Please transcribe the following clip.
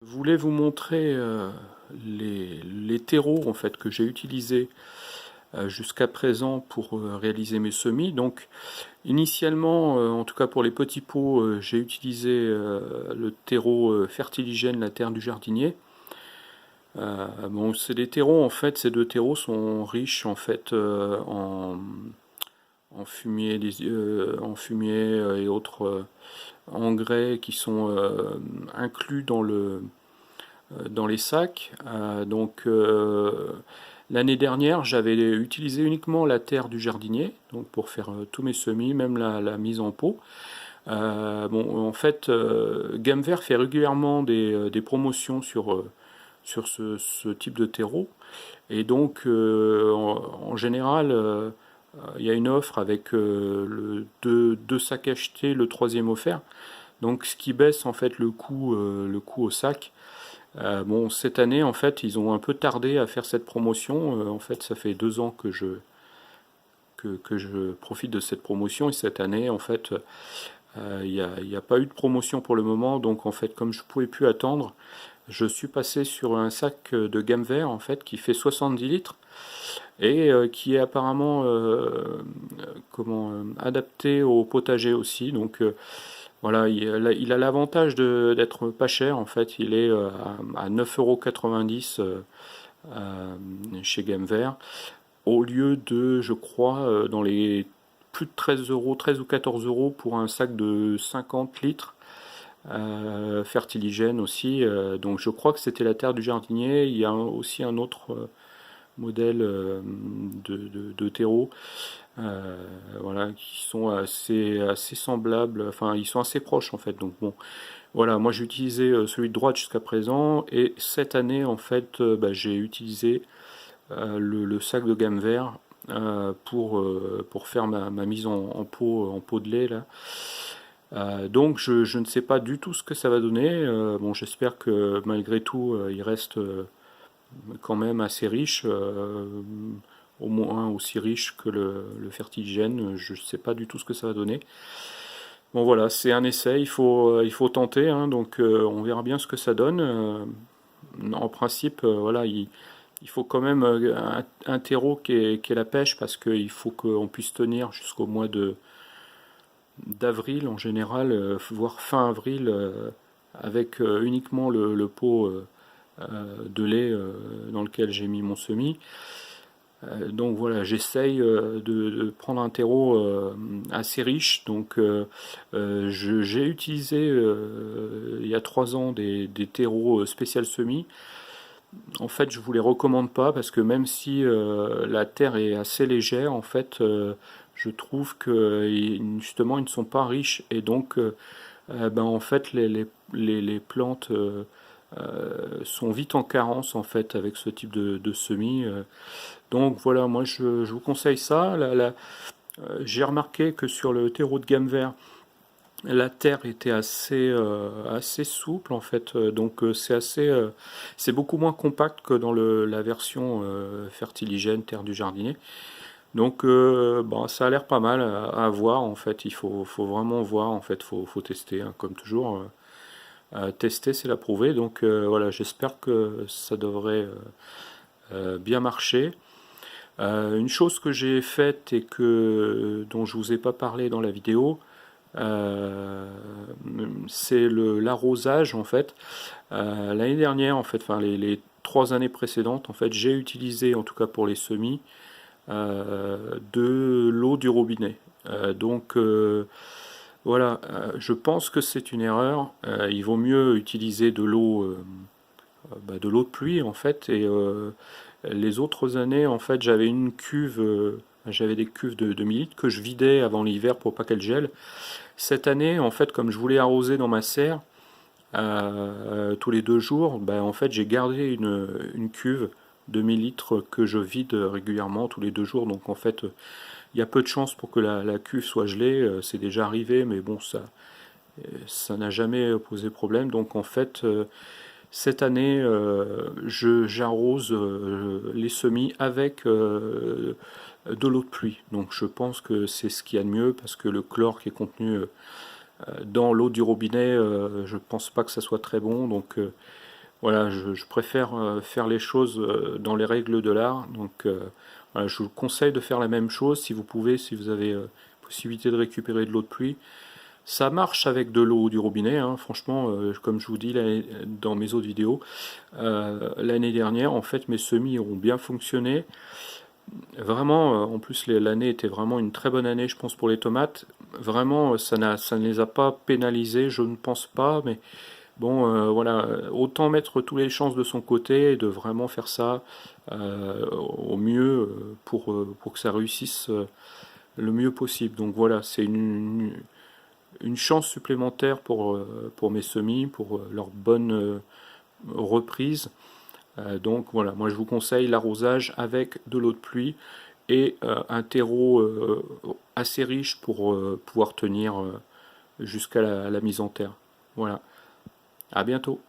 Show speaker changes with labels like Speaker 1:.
Speaker 1: Je voulais vous montrer les terreaux en fait que j'ai utilisés jusqu'à présent pour réaliser mes semis. Donc initialement, en tout cas pour les petits pots, j'ai utilisé le terreau fertiligène, la terre du jardinier. Bon, c'est des terreaux en fait, ces deux terreaux sont riches en fait en fumier, en fumier et autres engrais qui sont inclus dans les sacs. L'année dernière, j'avais utilisé uniquement la terre du jardinier, donc pour faire tous mes semis, même la mise en pot. Bon, en fait, Gamme Vert fait régulièrement des promotions sur ce type de terreau. Et donc, en général, il y a une offre avec deux sacs achetés, le troisième offert. Donc, ce qui baisse en fait le coût au sac. Bon, cette année, en fait, ils ont un peu tardé à faire cette promotion. En fait, ça fait 2 ans que je profite de cette promotion. Et cette année, en fait, il n'y a pas eu de promotion pour le moment. Donc, en fait, comme je ne pouvais plus attendre, je suis passé sur un sac de Gamme Vert, en fait, qui fait 70 litres et qui est apparemment adapté au potager aussi. Donc, voilà, il a l'avantage d'être pas cher. En fait, il est à 9,90 € chez Gamme Vert, au lieu de, je crois, dans les plus de 13 euros, 13 ou 14 euros pour un sac de 50 litres. Fertiligène aussi. Donc je crois que c'était la terre du jardinier. Il y a aussi un autre modèle de terreau. Voilà, qui sont assez semblables, enfin ils sont assez proches en fait. Donc bon, voilà, moi j'ai utilisé celui de droite jusqu'à présent, et cette année en fait j'ai utilisé le sac de Gamme Vert pour faire ma mise en pot de lait là. Donc je ne sais pas du tout ce que ça va donner. Bon, j'espère que malgré tout il reste quand même assez riche, au moins aussi riche que le fertigène. Je ne sais pas du tout ce que ça va donner. Bon voilà, c'est un essai, il faut tenter, hein, donc on verra bien ce que ça donne. En principe, voilà, il faut quand même un terreau qui est la pêche, parce qu'il faut qu'on puisse tenir jusqu'au mois d'avril en général, voire fin avril, avec uniquement le pot de lait dans lequel j'ai mis mon semis. Donc voilà, j'essaye de prendre un terreau assez riche. Donc j'ai utilisé il y a 3 ans des terreaux spécial semis. En fait, je vous les recommande pas, parce que même si la terre est assez légère, en fait, je trouve que justement ils ne sont pas riches, et donc en fait les plantes sont vite en carence en fait avec ce type de semis. Donc voilà, moi je vous conseille ça. J'ai remarqué que sur le terreau de Gamme Vert, la terre était assez souple en fait, donc c'est beaucoup moins compact que dans la version fertiligène terre du jardinier. Donc bon, ça a l'air pas mal à voir en fait. Faut vraiment voir en fait, faut tester, hein, comme toujours. Tester, c'est l'approuver. Donc voilà, j'espère que ça devrait bien marcher. Une chose que j'ai faite et dont je vous ai pas parlé dans la vidéo, euh, c'est l'arrosage en fait. L'année dernière en fait, enfin les 3 années précédentes en fait, j'ai utilisé, en tout cas pour les semis, de l'eau du robinet. Donc voilà, je pense que c'est une erreur. Il vaut mieux utiliser de l'eau de pluie en fait. Et les autres années en fait, j'avais des cuves de 2000 litres que je vidais avant l'hiver pour pas qu'elles gèlent. Cette année en fait, comme je voulais arroser dans ma serre tous les 2 jours, en fait j'ai gardé une cuve de 1000 litres que je vide régulièrement tous les 2 jours. Donc en fait, il y a peu de chances pour que la cuve soit gelée. C'est déjà arrivé, mais bon, ça n'a jamais posé problème. Donc en fait, cette année, j'arrose les semis avec de l'eau de pluie. Donc je pense que c'est ce qu'il y a de mieux, parce que le chlore qui est contenu dans l'eau du robinet, je pense pas que ça soit très bon. Donc voilà, je préfère faire les choses dans les règles de l'art. Donc voilà, je vous conseille de faire la même chose si vous pouvez, si vous avez possibilité de récupérer de l'eau de pluie. Ça marche avec de l'eau du robinet, hein, franchement, comme je vous dis là, dans mes autres vidéos. L'année dernière, en fait, mes semis ont bien fonctionné. Vraiment, en plus, l'année était vraiment une très bonne année, je pense, pour les tomates. Vraiment, ça ne les a pas pénalisés, je ne pense pas, mais bon, voilà, autant mettre toutes les chances de son côté et de vraiment faire ça au mieux pour que ça réussisse le mieux possible. Donc voilà, c'est une chance supplémentaire pour mes semis, pour leur bonne reprise. Donc voilà, moi je vous conseille l'arrosage avec de l'eau de pluie et un terreau assez riche pour pouvoir tenir jusqu'à la mise en terre. Voilà, à bientôt.